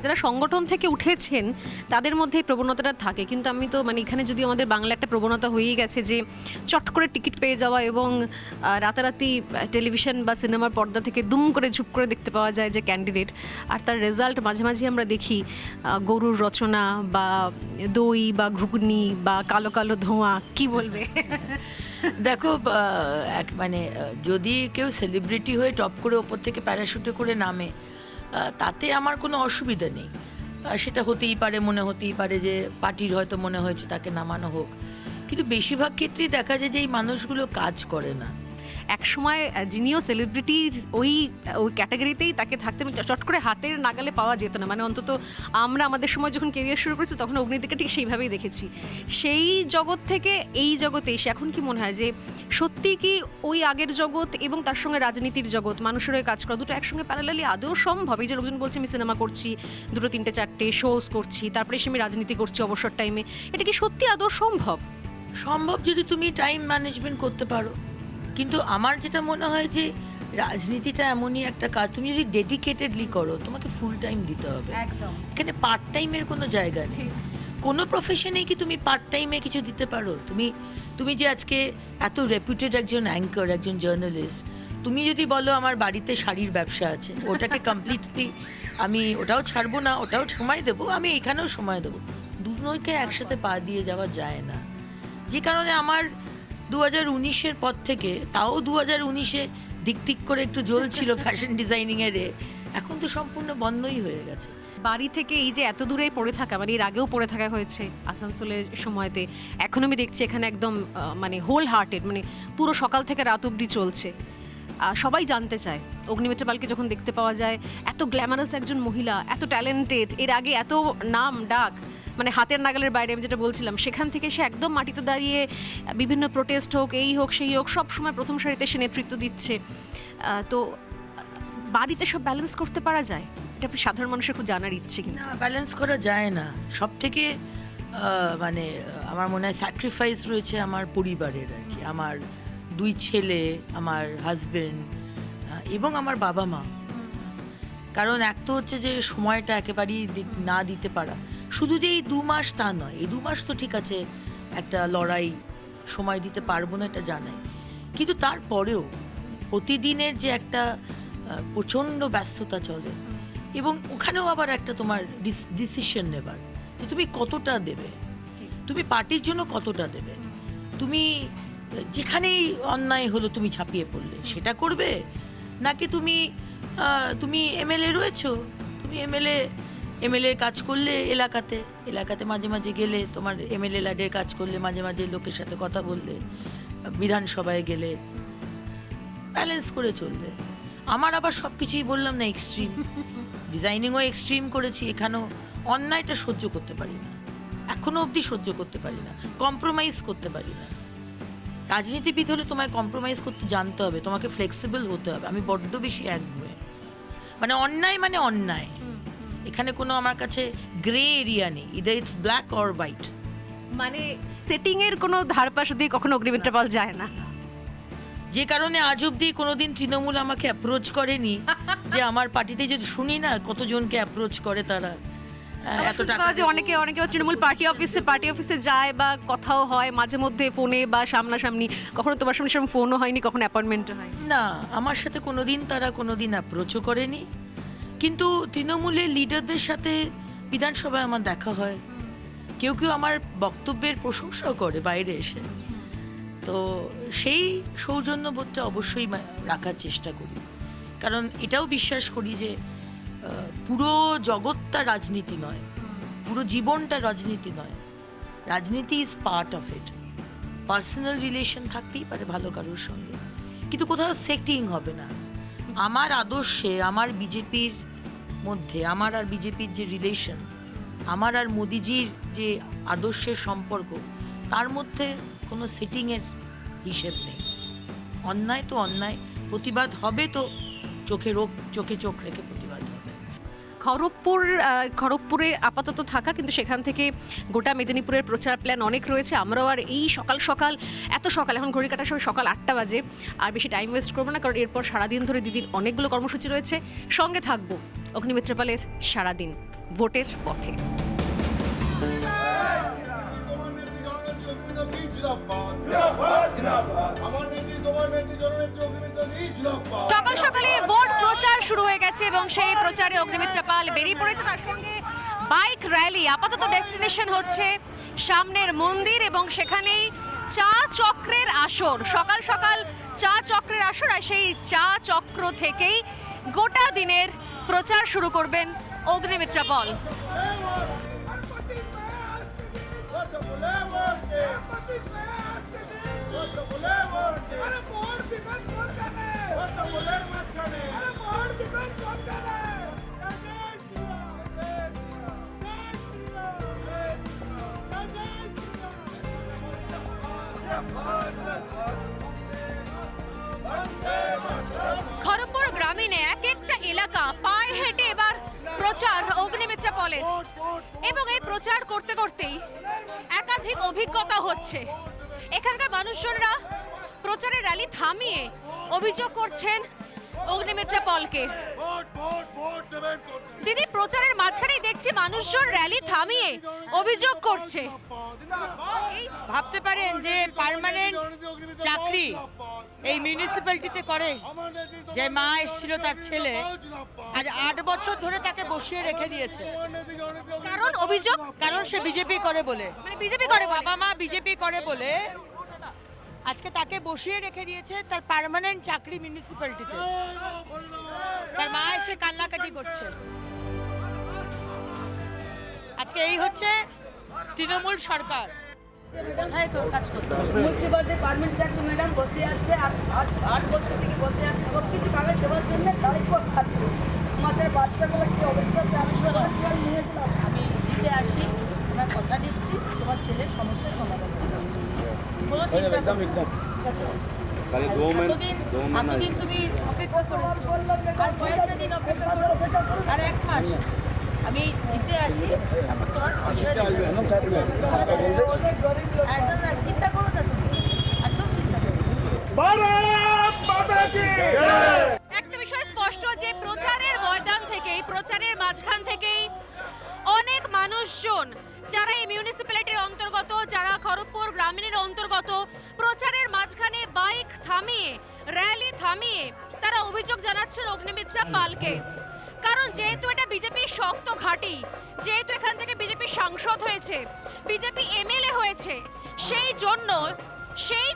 যারা সংগঠন থেকে উঠেছেন তাদের মধ্যে এই প্রবণতাটা থাকে, কিন্তু আমি তো মানে এখানে যদি আমাদের বাংলা একটা প্রবণতা হয়েই গেছে যে চট করে টিকিট পেয়ে যাওয়া এবং রাতারাতি টেলিভিশন বা সিনেমার পর্দা থেকে দুম করে ঝুপ করে দেখতে পাওয়া যায় যে ক্যান্ডিডেট, আর তার রেজাল্ট মাঝে মাঝে আমরা দেখি গরুর রচনা বা দই বা ঘুগনি বা কালো কালো ধোঁয়া, কি বলবে? দেখো মানে যদি কেউ সেলিব্রিটি হয়ে টপ করে ওপর থেকে প্যারাশুটে করে নামে, তাতে আমার কোনো অসুবিধা নেই। সেটা হতেই পারে, মনে হতেই পারে যে পার্টির হয়তো মনে হয়েছে তাকে নামানো হোক, কিন্তু বেশিরভাগ ক্ষেত্রেই দেখা যায় যে এই মানুষগুলো কাজ করে না। এক সময় যিনিও সেলিব্রিটির ওই ক্যাটাগরিতেই তাকে থাকতে চট করে হাতের নাগালে পাওয়া যেত না, মানে অন্তত আমরা আমাদের সময় যখন কেরিয়ার শুরু করেছি তখন অগ্নিদিকে ঠিক সেইভাবেই দেখেছি। সেই জগৎ থেকে এই জগতে এসে এখন কি মনে হয় যে সত্যি কি ওই আগের জগৎ এবং তার সঙ্গে রাজনীতির জগৎ, মানুষের হয়ে কাজ করা, দুটো একসঙ্গে প্যারালালি আদৌ সম্ভব? এই যে লোকজন বলছে আমি সিনেমা করছি, দুটো তিনটে চারটে শোজ করছি, তারপরে এসে আমি রাজনীতি করছি অবসর টাইমে, এটা কি সত্যি আদৌ সম্ভব? সম্ভব যদি তুমি টাইম ম্যানেজমেন্ট করতে পারো। কিন্তু আমার যেটা মনে হয় যে রাজনীতিটা এমনই একটা কাজ, তুমি যদি ডেডিকেটেডলি করো তোমাকে ফুল টাইম দিতে হবে। একদম। এখানে পার্ট টাইমের কোনো জায়গা নেই। কোনো প্রফেশনেই কি তুমি পার্ট টাইমে কিছু দিতে পারো? তুমি যে আজকে এত রেপুটেড একজন অ্যাঙ্কর, একজন জার্নালিস্ট, তুমি যদি বলো আমার বাড়িতে শাড়ির ব্যবসা আছে, ওটাকে কমপ্লিটলি আমি ওটাও ছাড়বো না, ওটাও সময় দেবো, আমি এখানেও সময় দেবো, দুটোকে একসাথে পা দিয়ে যাওয়া যায় না। যে কারণে আমার 2019-এর পর থেকে, তাও 2019-এ দিক করে একটু জ্বলছিল ফ্যাশন ডিজাইনিংয়ের, এখন তো সম্পূর্ণ বন্ধই হয়ে গেছে। বাড়ি থেকে এই যে এত দূরে পড়ে থাকা, মানে এর আগেও পড়ে থাকা হয়েছে আসানসোলের সময়তে, এখন আমি দেখছি এখানে একদম মানে হোল হার্টেড, মানে পুরো সকাল থেকে রাত অবধি চলছে। সবাই জানতে চায় অগ্নিমিত্রা পালকে যখন দেখতে পাওয়া যায়, এত গ্ল্যামারাস একজন মহিলা, এত ট্যালেন্টেড, এর আগে এত নাম ডাক, মানে হাতের নাগালের বাইরে, আমি যেটা বলছিলাম, সেখান থেকে সে একদম মাটিতে দাঁড়িয়ে বিভিন্ন প্রোটেস্ট হোক, এই হোক সেই হোক, সব সময় প্রথম সারিতে সে নেতৃত্ব দিচ্ছে। তো বাড়িতে সব ব্যালেন্স করতে পারা যায়? এটা সাধারণ মানুষের খুব জানার ইচ্ছে। কিন্তু না, ব্যালেন্স করা যায় না। সব থেকে মানে আমার মনে হয় স্যাক্রিফাইস রয়েছে আমার পরিবারের আর কি, আমার 2 ছেলে, আমার হাজবেন্ড এবং আমার বাবা মা। কারণ এক তো হচ্ছে যে সময়টা একেবারেই না দিতে পারা, শুধু যে এই 2 মাস তা নয়, এই 2 মাস তো ঠিক আছে একটা লড়াই, সময় দিতে পারবো না এটা জানাই, কিন্তু তারপরেও প্রতিদিনের যে একটা প্রচণ্ড ব্যস্ততা চলে, এবং ওখানেও আবার একটা তোমার ডিসিশন নেবার যে তুমি কতটা দেবে, তুমি পার্টির জন্য কতটা দেবে, তুমি যেখানেই অন্যায় হলো তুমি ঝাঁপিয়ে পড়লে সেটা করবে, নাকি তুমি এমএলএ রয়েছো, তুমি এমএলএর কাজ করলে এলাকাতে মাঝে মাঝে গেলে, তোমার এমএলএ ল্যাডের কাজ করলে, মাঝে মাঝে লোকের সাথে কথা বললে, বিধানসভায় গেলে, ব্যালেন্স করে চললে। আমার আবার সব কিছুই বললাম না এক্সট্রিম, ডিজাইনিংও এক্সট্রিম করেছি, এখানেও অন্যায়টা সহ্য করতে পারি না, এখনো অবধি সহ্য করতে পারি না, কম্প্রোমাইজ করতে পারি না। রাজনীতিবিদ হলে তোমায় কম্প্রোমাইজ করতে জানতে হবে, তোমাকে ফ্লেক্সিবল হতে হবে। আমি বড্ড বেশি একগুঁয়ে, মানে অন্যায়, এখানে কোনো আমার কাছে গ্রে এরিয়া নেই, either it's black or white. মানে সেটিং এর কোনো ধারপাশ দিয়ে কখনো অগ্নিমিত্রা পাল যায় না, যে কারণে আজ অব্দি কোনোদিন তৃণমূল আমাকে অ্যাপ্রোচ করেনি। যে আমার পার্টিতে যদি শুনি না কতজনকে অ্যাপ্রোচ করে তারা, এত টাকা যে অনেকে তৃণমূল পার্টি অফিসে যায় বা কথাও হয় মাঝে মধ্যে ফোনে বা সামনাসামনি, কখনো তোমার সামনে সেরকম ফোনও হয়নি, কখনো অ্যাপয়েন্টমেন্টও হয় না, আমার সাথে তারা কোনোদিন অ্যাপ্রোচও করেনি। কিন্তু তৃণমূলের লিডারদের সাথে বিধানসভায় আমার দেখা হয়, কেউ আমার বক্তব্যের প্রশংসাও করে বাইরে এসে, তো সেই সৌজন্যবোধটা অবশ্যই রাখার চেষ্টা করি। কারণ এটাও বিশ্বাস করি যে পুরো জগৎটা রাজনীতি নয়, পুরো জীবনটা রাজনীতি নয়, রাজনীতি is part of it. Personal relation থাকতেই পারে ভালো কারোর সঙ্গে, কিন্তু কোথাও সেটিং হবে না। আমার আদর্শে, আমার বিজেপির মধ্যে, আমার আর বিজেপির যে রিলেশন, আমার আর মোদিজির যে আদর্শের সম্পর্ক, তার মধ্যে কোনো সেটিংয়ের হিসেব নেই। অন্যায় তো অন্যায়, প্রতিবাদ হবে তো চোখে চোখ রেখে প্রতিবাদ হবে। খড়গপুরে আপাতত থাকা, কিন্তু সেখান থেকে গোটা মেদিনীপুরের প্রচার প্ল্যান অনেক রয়েছে। আমরাও আর এই সকাল এত সকাল, এখন ঘড়ি কাটার সময় সকাল 8টা বাজে, আর বেশি টাইম ওয়েস্ট করবো না, কারণ এরপর সারাদিন ধরে দিদির অনেকগুলো কর্মসূচি রয়েছে। সঙ্গে থাকবো অগ্নিমিত্রা পালের সারাদিন। ভোটের পথে। সকাল সকালে ভোট প্রচার শুরু হয়ে গেছে এবং সেই প্রচারে অগ্নিমিত্রা পাল বেরিয়ে পড়েছে, তার সঙ্গে বাইক র্যালি। আপাতত ডেস্টিনেশন হচ্ছে সামনের মন্দির এবং সেখানেই চা চক্রের আসর, সকাল সকাল চা চক্রের আসর, আর সেই চা চক্র থেকেই গোটা দিনের প্রচার শুরু করবেন অগ্নিমিত্রা পাল। খড়গপুর গ্রামীণে এক একটা এলাকা পায়ে হেঁটে এবার প্রচার অগ্নিমিত্রা পালের, এবং এই প্রচার করতে করতেই একাধিক অভিজ্ঞতা হচ্ছে। এখানকার মানুষজনরা প্রচারের র্যালি থামিয়ে অভিযোগ করছেন অগ্নিমিত্রা পালকে। দিদি, প্রচারের মাঝখানেই দেখছি মানুষজন র্যালি থামিয়ে অভিযোগ করছে। ভাবতে পারেন যে পার্মানেন্ট চাকরি এই মিউনিসিপ্যালিটিতে করে যে মা এসেছিল তার ছেলে, আজ 8 বছর ধরে তাকে বসিয়ে রেখে দিয়েছে। কারণ অভিযোগ, কারণ সে বিজেপি করে বলে, মানে বিজেপি করে বলে। বাবা মা বিজেপি করে বলে আজকে তাকে বসিয়ে রেখে দিয়েছে তার পার্মানেন্ট চাকরি মিউনিসিপ্যালিটিতে। তার মা এসে কান্নাকাটি করছে। আজকে এই হচ্ছে তৃণমূল সরকার। কোথায় কাজ করতে হবে? মুন্সিপালিটি পারমিট চাকরি ম্যাডাম বসে আছে, 8 বছর থেকে বসে আছে, সব কিছু কাগজ দেওয়ার জন্য তারিখ বসাচ্ছে। আমাদের বাচ্চাগুলো কি অবস্থাতে আমি নিয়েছিলাম, আমি দিতে আসি, ওনার কথা দিচ্ছি তোমার ছেলের সমস্যার সমাধান হবে। কোনো চিন্তা করো না। ঠিক আছে? এতদিন তুমি অপেক্ষা করেছো, আর কয়েকটা দিন অপেক্ষা করো, আর 1 মাস আমি দিতে আসি, তারপর তোমার পয়সা দেবে। একদম না, চিন্তা করো না তুমি, একদম চিন্তা করো না। একটা বিষয় স্পষ্ট যে প্রচারের ময়দান থেকে, প্রচারের মাঝখান থেকেই অনেক মানুষজন যারা এই মিউনিসিপ্যালিটির অন্তর্গত, যারা খড়গপুর গ্রামীণের অন্তর্গত, প্রচারের মাঝখানে বাইক থামিয়ে, র্যালি থামিয়ে তারা অভিযোগ জানাচ্ছেন অগ্নিমিত্রা পালকে। কারণ যেহেতু এটা বিজেপির শক্ত ঘাঁটি, যেহেতু এখান থেকে বিজেপি সাংসদ হয়েছে, বিজেপি এমএলএ হয়েছে, সেই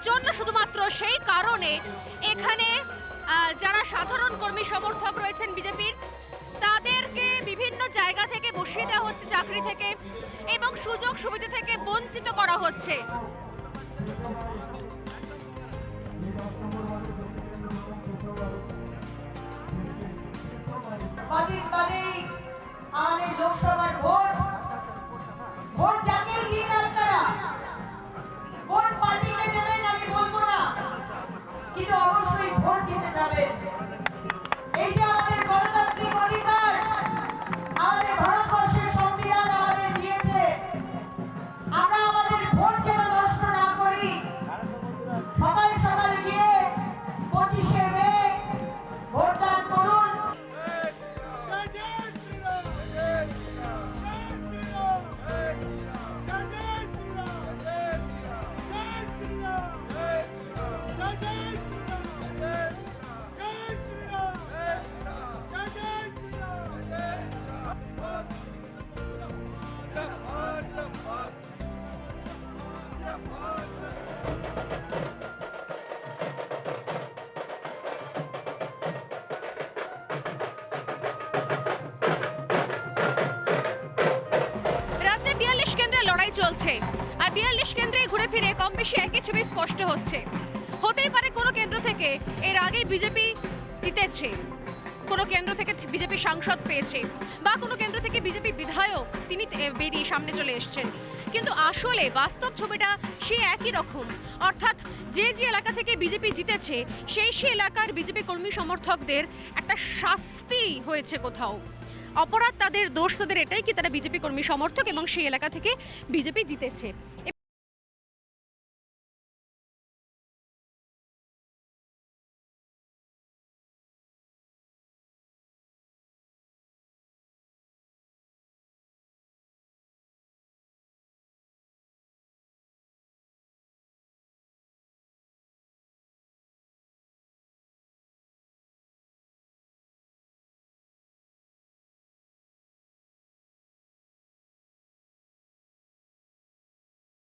জন্য শুধুমাত্র সেই কারণে এখানে যারা সাধারণ কর্মী সমর্থক রয়েছেন বিজেপির, তাদেরকে বিভিন্ন জায়গা থেকে বসিয়ে দেওয়া হচ্ছে চাকরি থেকে এবং সুযোগ সুবিধা থেকে বঞ্চিত করা হচ্ছে। কদিন বাদেই আমাদের লোকসভার ভোট যাকেই দিন আপনারা, কোন পার্টিকে দেবেন আমি বলবো না, কিন্তু অবশ্যই ভোট দিতে যাবেন। এই যে আমাদের গণতান্ত্রিক অধিকার, আমাদের ভারতবর্ষের সংবিধান আমাদের দিয়েছে, আমরা আমাদের ভোট যেন নষ্ট না করি। সকাল সকাল গিয়ে 25শে মে ভোটদান করুন। রাজ্যে 42 কেন্দ্রে লড়াই চলছে, আর 42 কেন্দ্রে ঘুরে ফিরে কম বেশি একই ছবি স্পষ্ট হচ্ছে। হতেই পারে কোনো কেন্দ্র থেকে এর আগে বিজেপি জিতেছে, কোনো কেন্দ্র থেকে বিজেপি সাংসদ পেয়েছে, বা কোনো কেন্দ্র থেকে বিজেপি বিধায়ক তিনি বেরিয়ে সামনে চলে এসেছেন, কিন্তু আসলে বাস্তব ছবিটা সেই একই রকম। অর্থাৎ যে এলাকা থেকে বিজেপি জিতেছে সেই এলাকার বিজেপি কর্মী সমর্থকদের একটা শাস্তি হয়েছে কোথাও। অপরাধ তাদের, দোষ তাদের এটাই কি তারা বিজেপি কর্মী সমর্থক এবং সেই এলাকা থেকে বিজেপি জিতেছে।